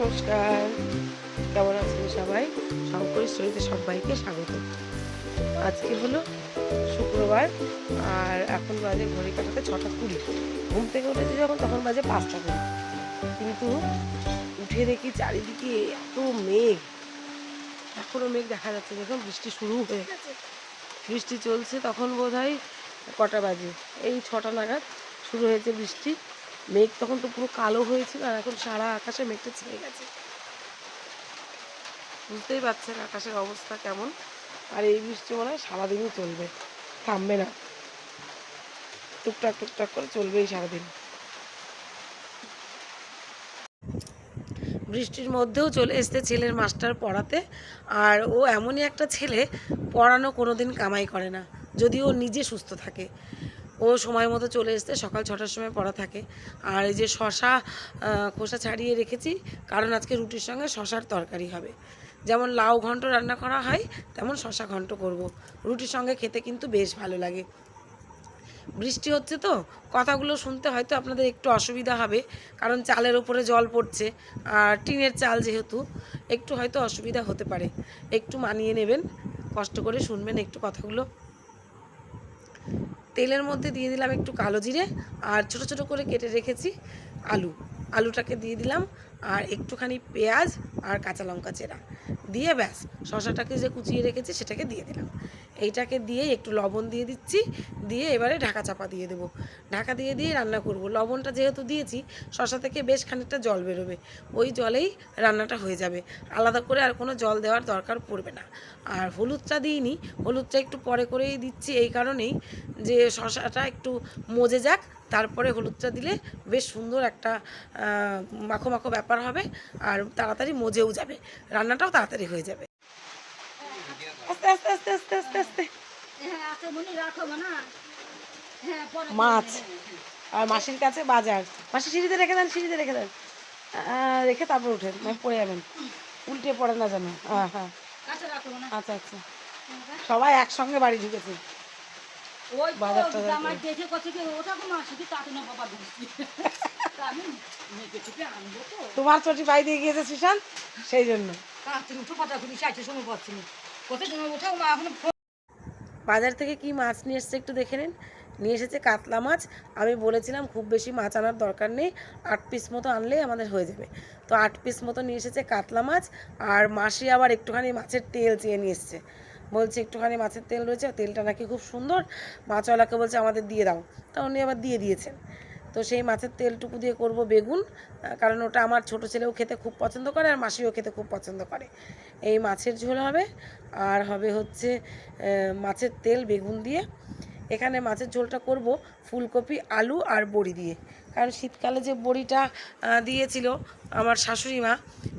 নমস্কার, কেমন আছেন সবাই? শঙ্করী স্টোরিতে সবাইকে স্বাগত। আজকে হলো শুক্রবার, আর এখন বাজে ঘড়ি কাটাতে 6টা 20। ঘুম থেকে উঠেছি যখন তখন বাজে 5টা 20, কিন্তু উঠে দেখি চারিদিকে এত মেঘ। এখনও মেঘ দেখা যাচ্ছে, দেখুন বৃষ্টি শুরু হয়ে গেছে। বৃষ্টি চলছে, তখন বোধহয় কটা বাজে, এই 6টা নাগাদ শুরু হয়েছে বৃষ্টি। মেঘ তখন তো পুরো কালো হয়েছিল, আর এখন সারা আকাশে মেঘটা ছেয়ে গেছে। বুঝতেই পারছেন আকাশের অবস্থা কেমন। আর এই বৃষ্টি মনে হয় সারাদিনই চলবে, থামবে না, টুকটাক টুকটাক করে চলবেই সারাদিন। বৃষ্টির মধ্যেও চলে এসছে ছেলের মাস্টার পড়াতে। আর ও এমনই একটা ছেলে, পড়ানো কোনো দিন কামাই করে না, যদি ও নিজে সুস্থ থাকে। ও সময় মতো চলে এসছে, সকাল 6টার সময় পড়া থাকে। আর এই যে শশা খোসা ছাড়িয়ে রেখেছি, কারণ আজকে রুটির সঙ্গে শশার তরকারি হবে। যেমন লাউ ঘন্ট রান্না করা হয়, তেমন শশা ঘন্ট করব। রুটির সঙ্গে খেতে কিন্তু বেশ ভালো লাগে। বৃষ্টি হচ্ছে তো, কথাগুলো শুনতে হয়তো আপনাদের একটু অসুবিধা হবে, কারণ চালের ওপরে জল পড়ছে, আর টিনের চাল যেহেতু একটু হয়তো অসুবিধা হতে পারে। একটু মানিয়ে নেবেন, কষ্ট করে শুনবেন একটু কথাগুলো। তেলের মধ্যে দিয়ে দিলাম একটু কালো জিরে, আর ছোট ছোট করে কেটে রেখেছি আলুটাকে দিয়ে দিলাম, আর একটুখানি পেঁয়াজ আর কাঁচা লঙ্কা চেরা দিয়ে ব্যাস শশাটাকে যে কুচিয়ে রেখেছি সেটাকে দিয়ে দিলাম। এইটাকে দিয়ে একটু লবণ দিয়ে দিচ্ছি, দিয়ে এবারে ঢাকা চাপা দিয়ে দেবো। ঢাকা দিয়ে দিয়ে রান্না করব। লবণটা যেহেতু দিয়েছি, শশা থেকে বেশ খানিকটা জল বেরোবে, ওই জলেই রান্নাটা হয়ে যাবে। আলাদা করে আর কোনো জল দেওয়ার দরকার পড়বে না। আর হলুদটা দিইনি, হলুদটা একটু পরে করেই দিচ্ছি, এই কারণেই যে শশাটা একটু মজে যাক, তারপরে হলুদটা দিলে বেশ সুন্দর একটা মাখো মাখো ব্যাপার হবে, আর তাড়াতাড়ি মজেও যাবে, রান্নাটাও তাড়াতাড়ি হয়ে যাবে। আস্তে আস্তে আস্তে আস্তে আস্তে আস্তে। মাছ আর মাসির কাছে বাজার। মাসি সিঁড়িতে রেখে দেন, সিঁড়িতে রেখে দেন, রেখে তারপর উঠেন, পড়ে যাবেন, উল্টে পড়ে না যেন। হ্যাঁ হ্যাঁ, আচ্ছা আচ্ছা। সবাই একসঙ্গে বাড়ি ঢুকেছে। তোমার চটি পাই দিয়ে গিয়েছে সুশান্ত, সেই জন্য। বাজার থেকে কি মাছ নিয়ে এসছে একটু দেখে নিন। নিয়ে এসেছে কাতলা মাছ। আমি বলেছিলাম খুব বেশি মাছ আনার দরকার নেই, 8 পিস মতো আনলেই আমাদের হয়ে যাবে। তো 8 পিস মতো নিয়ে এসেছে কাতলা মাছ। আর মাসি আবার একটুখানি মাছের তেল চেয়ে নিয়ে এসছে, বলছে একটুখানি মাছের তেল রয়েছে, তেলটা নাকি খুব সুন্দর, মাছওয়ালাকে বলছে আমাদের দিয়ে দাও, তা উনি আবার দিয়ে দিয়েছেন। তো সেই মাছের তেলটুকু দিয়ে করব বেগুন, কারণ ওটা আমার ছোটো ছেলেও খেতে খুব পছন্দ করে, আর মাসিও খেতে খুব পছন্দ করে। এই মাছের ঝোল হবে, আর হবে হচ্ছে মাছের তেল বেগুন দিয়ে। এখানে মাছের ঝোলটা করব ফুলকপি আলু আর বড়ি দিয়ে, কারণ শীতকালে যে বড়িটা দিয়েছিল আমার শাশুড়ি মা,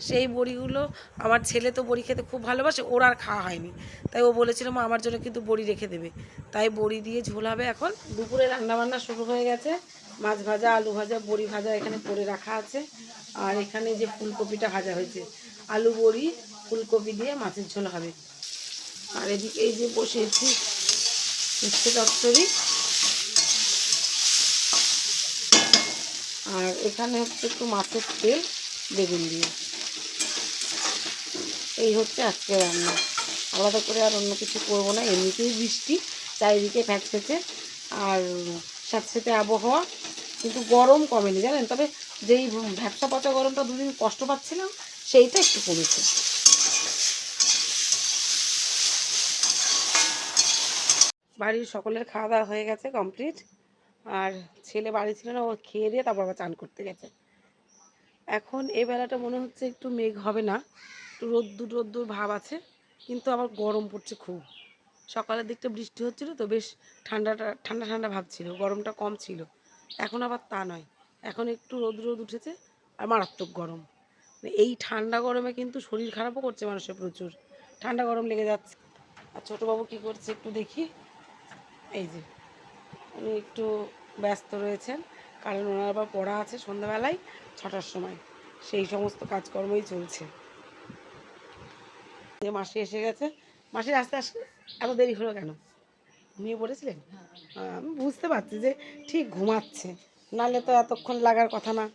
সেই বড়িগুলো আমার ছেলে তো বড়ি খেতে খুব ভালোবাসে, ওর আর খাওয়া হয়নি, তাই ও বলেছিল মা আমার জন্য কিন্তু বড়ি রেখে দেবে, তাই বড়ি দিয়ে ঝোল হবে। এখন দুপুরে রান্নাবান্না শুরু হয়ে গেছে, মাছ ভাজা আলু ভাজা বড়ি ভাজা এখানে করে রাখা আছে, আর এখানে যে ফুলকপিটা ভাজা হয়েছে, আলু বড়ি ফুলকপি দিয়ে মাছের ঝোল হবে। আর এদিকে এই যে বসিয়েছি উচ্ছে চচ্চড়ি, আর এখানে হচ্ছে একটু মাছের তেল বেগুন দিয়ে। এই হচ্ছে আজকে রান্না, আলাদা করে আর অন্য কিছু করবো না। এমনিতেই বৃষ্টি চারিদিকে ফ্যাচফেচে, আর স্যাঁতস্যাঁতে আবহাওয়া, কিন্তু গরম কমেনি জানেন। তবে যেই ভ্যাপসা পচা গরমটা দুদিন কষ্ট পাচ্ছিলাম, সেইটা একটু কমেছে। বাড়ির সকলের খাওয়া দাওয়া হয়ে গেছে কমপ্লিট, আর ছেলে বাড়ি ছিল না, ও খেয়ে দিয়ে তারপর আবার চান করতে গেছে। এখন এই বেলাটা মনে হচ্ছে একটু মেঘ হবে না, একটু রোদ্দুর রোদ্দুর ভাব আছে, কিন্তু আবার গরম পড়ছে খুব। সকালের দিকটা বৃষ্টি হচ্ছিল তো বেশ ঠান্ডাটা ঠান্ডা ঠান্ডা ভাব ছিল, গরমটা কম ছিল। এখন আবার তা নয়, এখন একটু রোদ রোদ উঠেছে, আর মারাত্মক গরম। এই ঠান্ডা গরমে কিন্তু শরীর খারাপও করছে মানুষের, প্রচুর ঠান্ডা গরম লেগে যাচ্ছে। আর ছোটোবাবু কী করছে একটু দেখি। এই যে উনি একটু ব্যস্ত রয়েছেন, কারণ ওনার আবার পড়া আছে সন্ধ্যাবেলায় 6টার সময়, সেই সমস্ত কাজকর্মই চলছে। যে মাসি এসে গেছে, মাসির আস্তে আস্তে এত দেরি হলো কেন, ঘুমিয়ে পড়েছিলেন? আমি বুঝতে পারছি যে ঠিক ঘুমাচ্ছে, নাহলে তো এতক্ষণ লাগার কথা না।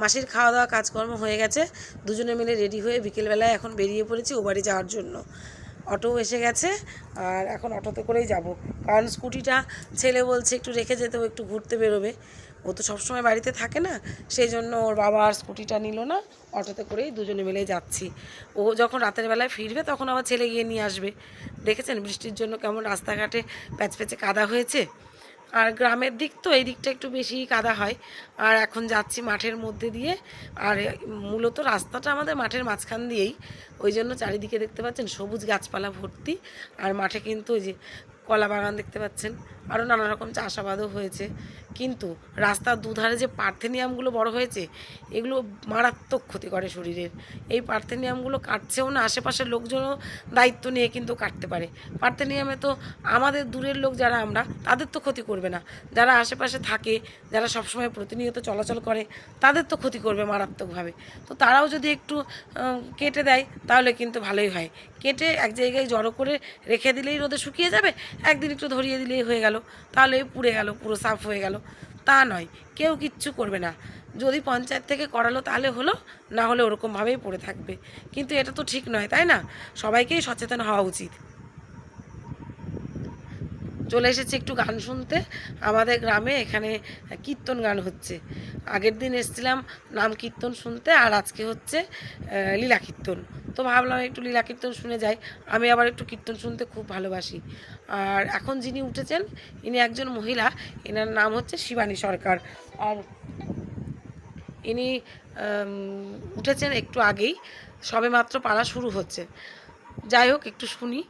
মাসির খাওয়া দাওয়া কাজকর্ম হয়ে গেছে, দুজনে মিলে রেডি হয়ে বিকেলবেলায় এখন বেরিয়ে পড়েছি ও বাড়ি যাওয়ার জন্য। অটো এসে গেছে আর এখন অটোতে করেই যাব, কারণ স্কুটিটা ছেলে বলছে একটু রেখে যেতে, ও একটু ঘুরতে বেরোবে, ও তো সবসময় বাড়িতে থাকে না, সেই জন্য ওর বাবা আর স্কুটিটা নিল না, অটোতে করেই দুজনে মিলে যাচ্ছি। ও যখন রাতের বেলায় ফিরবে তখন আবার ছেলে গিয়ে নিয়ে আসবে। দেখেছেন বৃষ্টির জন্য কেমন রাস্তাঘাটে প্যাচপ্যাচে কাদা হয়েছে, আর গ্রামের দিক তো এই দিকটা একটু বেশিই কাদা হয়। আর এখন যাচ্ছি মাঠের মধ্যে দিয়ে, আর মূলত রাস্তাটা আমাদের মাঠের মাঝখান দিয়েই, ওই জন্য চারিদিকে দেখতে পাচ্ছেন সবুজ গাছপালা ভর্তি। আর মাঠে কিন্তু ওই যে কলা বাগান দেখতে পাচ্ছেন, আরও নানা রকম চাষাবাদও হয়েছে। কিন্তু রাস্তার দুধারে যে পার্থেনিয়ামগুলো বড় হয়েছে, এগুলো মারাত্মক ক্ষতি করে শরীরের। এই পার্থেনিয়ামগুলো কাটছেও না, আশেপাশের লোকজনও দায়িত্ব নিয়ে কিন্তু কাটতে পারে। পার্থেনিয়ামে তো আমাদের দূরের লোক যারা আমরা, তাদের তো ক্ষতি করবে না, যারা আশেপাশে থাকে, যারা সবসময় প্রতিনিয়ত চলাচল করে, তাদের তো ক্ষতি করবে মারাত্মকভাবে। তো তারাও যদি একটু কেটে দেয় তাহলে কিন্তু ভালোই হয়। কেটে এক জায়গায় জড়ো করে রেখে দিলেই রোদে শুকিয়ে যাবে, একদিন একটু ধরিয়ে দিলেই হয়ে গেল, তাহলে পুড়ে গেল, পুরো সাফ হয়ে গেল। তা নয়, কেউ কিচ্ছু করবে না, যদি পঞ্চায়েত থেকে করালো তাহলে হলো, না হলে ওরকমভাবেই পড়ে থাকবে। কিন্তু এটা তো ঠিক নয়, তাই না? সবাইকেই সচেতন হওয়া উচিত। চলে এসেছি একটু গান শুনতে, আমাদের গ্রামে এখানে কীর্তন গান হচ্ছে। আগের দিন এসেছিলাম নাম কীর্তন শুনতে, আর আজকে হচ্ছে লীলা কীর্তন। তো ভাবলাম একটু লীলা কীর্তন শুনে যাই, আমি আবার একটু কীর্তন শুনতে খুব ভালোবাসি। আর এখন যিনি উঠেছেন ইনি একজন মহিলা, এনার নাম হচ্ছে শিবানী সরকার। আর ইনি উঠেছেন একটু আগেই, সবেমাত্র পালা শুরু হচ্ছে। যাই হোক, একটু শুনি,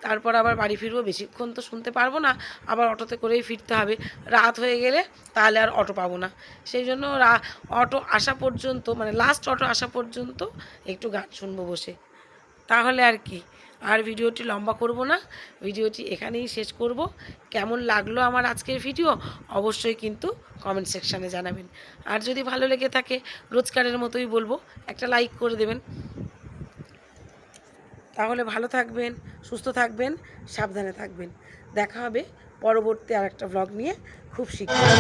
তারপর আবার বাড়ি ফিরবো। বেশিক্ষণ তো শুনতে পারবো না, আবার অটোতে করেই ফিরতে হবে, রাত হয়ে গেলে তাহলে আর অটো পাবো না। সেই জন্য অটো আসা পর্যন্ত, মানে লাস্ট অটো আসা পর্যন্ত একটু গান শুনবো বসে, তাহলে আর কি। আর ভিডিওটি লম্বা করব না, ভিডিওটি এখানেই শেষ করব। কেমন লাগলো আমার আজকের ভিডিও অবশ্যই কিন্তু কমেন্ট সেকশানে জানাবেন। আর যদি ভালো লেগে থাকে, রোজকারের মতোই বলবো, একটা লাইক করে দেবেন। তাহলে ভালো থাকবেন, সুস্থ থাকবেন, সাবধানে থাকবেন। দেখা হবে পরবর্তী আরেকটা ব্লগ নিয়ে খুব শীঘ্রই।